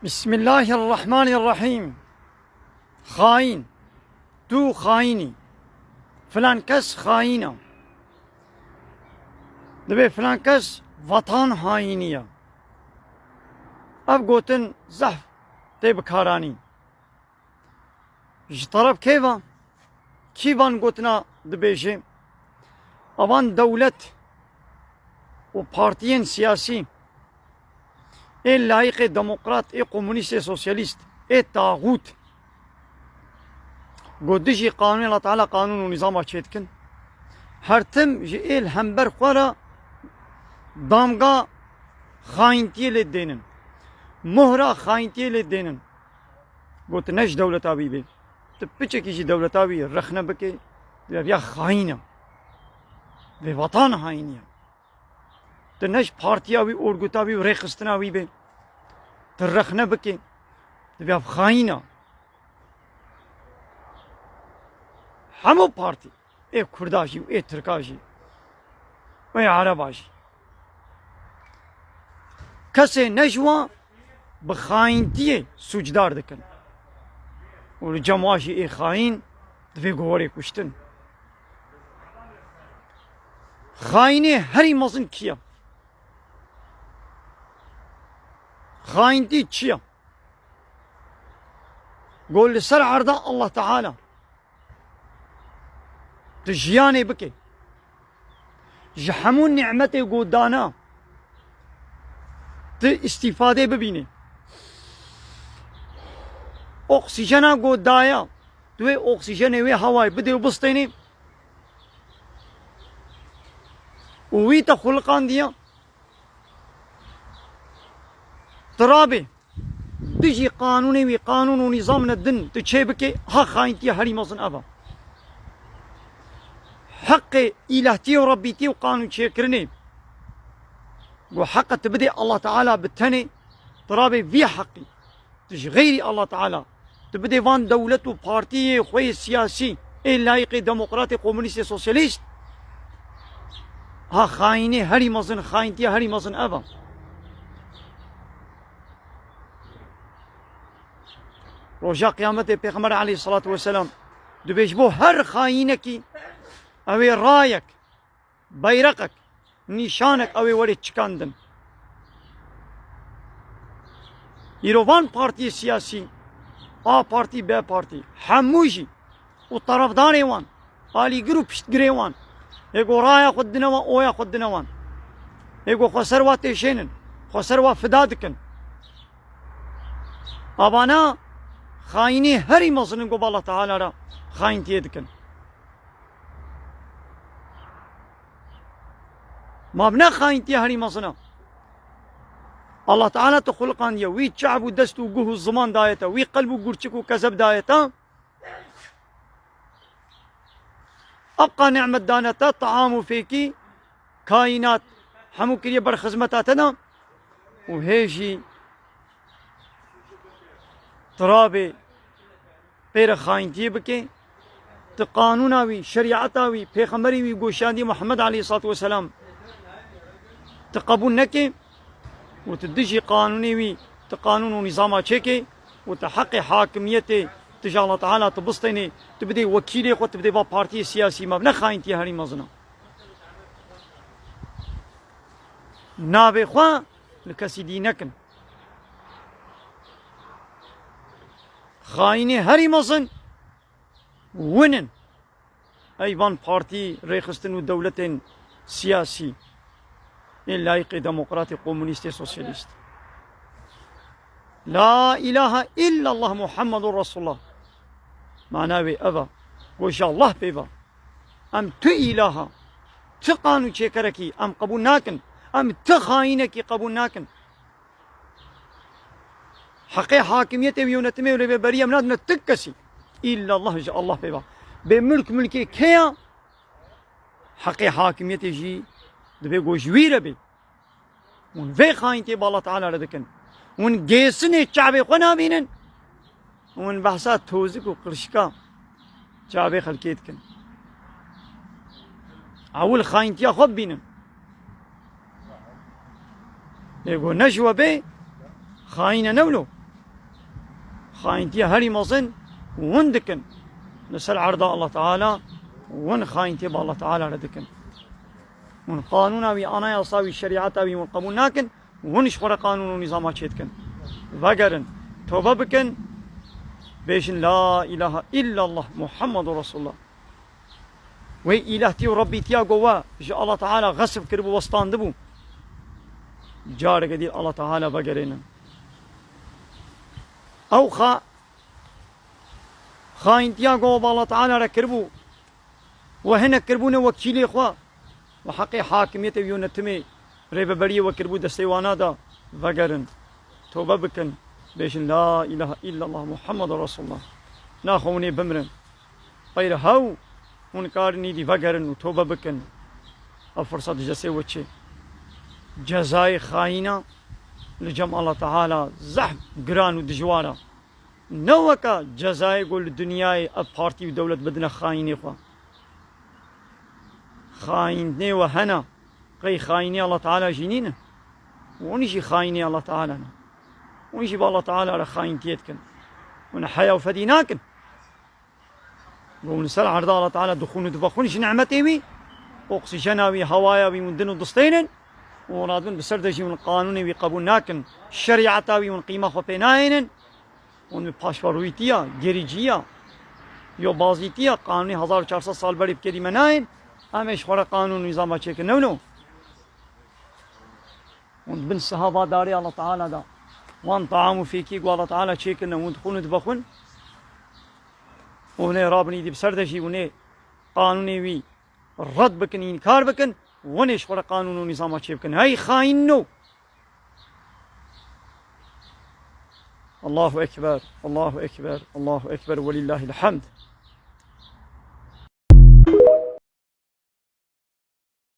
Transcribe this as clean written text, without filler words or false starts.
بسم الله الرحمن الرحيم. خاين، تو خايني، فلان كس خاينة، دبي فلان كس وطن هاينية. اب قوتن زحف تي بكاراني جي طرف كيفان قوتنا دبيجي اوان دولة و بارتيين سياسي اي لايق ديمقراط اي كومونيست اي سوسياليست اي طاغوت قدجي قانون الله تعالى قانون ونظام اشيتكن هرتم جي ايل همبر خورا دامغا خاينتي للدينن مهرة خاينتي للدينن قلت نش دولة ابي بي تبچه كيجي دولة ابي رخنا بكي يا خاينة في وطن هاينية تنش بارتي ابي اورغوت ابي وريخستنا ابي بي ترخنا بكي يا خاينة همو بارتي اي كرداشي واي تركاشي واي عرباشي كسي نجوا بخاينتي سوجدار دكن والجمواشي اي خاين دفي غوري كشتن خايني هري مزن كيا خاينتي تشيا قول لسر عرضا الله تعالى تجياني بكي جحمون نعمتي قودانا استفاده ببینی اکسیژن گودایا توی اکسیژن وی هوای بدی و بستینی وی تا خلقان دیا ترابي تجي قانوني وي قانون ونظام الدن تشي بكي ها خاينتي هري مصن ابا حقي الهتي وربيتي وقانون شيكرني وحق تبدي الله تعالى بالتني ترابي في حقي تجي غيري الله تعالى تبدي فان دولته بارتي خوي سياسي اي لايقي ديمقراطي كومونيستي سوسياليست ها خايني هري مصن خاينتي هري مصن ابا رجاء قيامته پیغمبر عليه الصلاة والسلام دبيش بو هر خاينكي اوي رايك بيرقك نشانك اوي وري چكاندن يروان بارتي سياسي آ بارتي ب بارتي حموجي وطرف داري وان آلي گرو پشت گري وان ايگو رايا خدنا وان اويا خدنا وان ايگو خسروا تيشينن خسروا فدادكن ابانا خايني هري مصنن قبال الله تعالى را خاين تيدكن ما بنا خاين تي هري مصنن الله تعالى تخلقان يا وي شعب ودست وجوه الزمان دايته وي قلب وقرشك وكذب دايته ابقى نعمة دانته طعام فيكي كائنات حمو كريه برخزمتاتنا وهيجي ترابي بير خاينتي بكي تقانوناوي شريعتاوي پیغمبري گوشاندي محمد عليه الصلاة والسلام تقبول نكي وتدجي قانوني وي تقانون ونظام تشيكي وتحقي حاكميتي تجاه الله تعالى تبسطيني تبدي وكيلي قد تبدي با بارتي سياسي ما بنا خاينتي هري مزنا نابي خوا لكسي دينكن خايني هري مزن ونن ايضا بارتي ريخستن ودولة سياسي لايق ديمقراطي كومونيستي سوسياليست لا اله الا الله محمد رسول الله معناه ابا وش الله بيبا ام تو اله تقانو شكركي ام قبول ناكن ام تخاينكي قبول ناكن حقي حاكميتي ويونتمي ولا بريه من هذا تكسي الا الله جاء الله بيبا بملك ملكي كيا حقي حاكميتي جي دبي جويره بي ون في خاينتي بالله تعالى ردكن ون جيسني شعبي قنا بينن ون بحثات توزك وقرشكا شعبي خلكيتكن اول خاينتي خب بينن يقول نجوى بي خاينة نولو خاينتي هري مزن وندكن نسال عرض الله تعالى ون خاينتي بالله تعالى ردكن ون قانوناوي انا يصاوي شريعتاوي ون قبول ناكن ونشخر قانون ونظام شيتكن وقرن توبه بكن بيشن لا اله الا الله محمد رسول الله وي الهتي وربي تيا قوا جاء الله تعالى غصب كربو وسطان دبو جارك دي الله تعالى بقرين او خاين تيا قوا الله تعالى ركربو وهنا كربونا وكيلي اخوا وحقي حاكمية ويونتمي ريبا بريه وكربو دستيوانا دا بقرن توبه بكن بيشن لا اله الا الله محمد رسول الله ناخوني بمرن غير هاو ونكارني دي بقرن وتوبه بكن الفرصة جسي وچه جزاي خاينة لجمع الله تعالى زحم قران ودجوارة نوكا جزاي قول الدنيا بارتي ودولة بدنا خايني خوا خايني وهنا قي خايني الله تعالى جنينه ونجي خايني الله تعالى ونجي بالله تعالى على خاينتيتكن ونحيا وفديناكن ونسال عرض الله تعالى دخون دبخونش نعمتي بي اكسجيناوي هواياوي مندن ودستينن ونادن بسردجي من القانون وقبولناكن شريعتاوي من قيمه خبيناينن ون باشوارويتيا جريجيا يو بازيتيا قانوني 1400 سال بری بكري مناين همش خور قانون نظام چيك نو ون بن صحابه داري الله تعالى دا وان طعام فيكي قال الله تعالى چيك نو دخون دبخون ونه رابني دي بسردجي ونه قانوني وي رد بكن انكار بكن ونش خور قانون ونظام چيك بكن هاي خاين نو الله اكبر الله اكبر الله اكبر ولله الحمد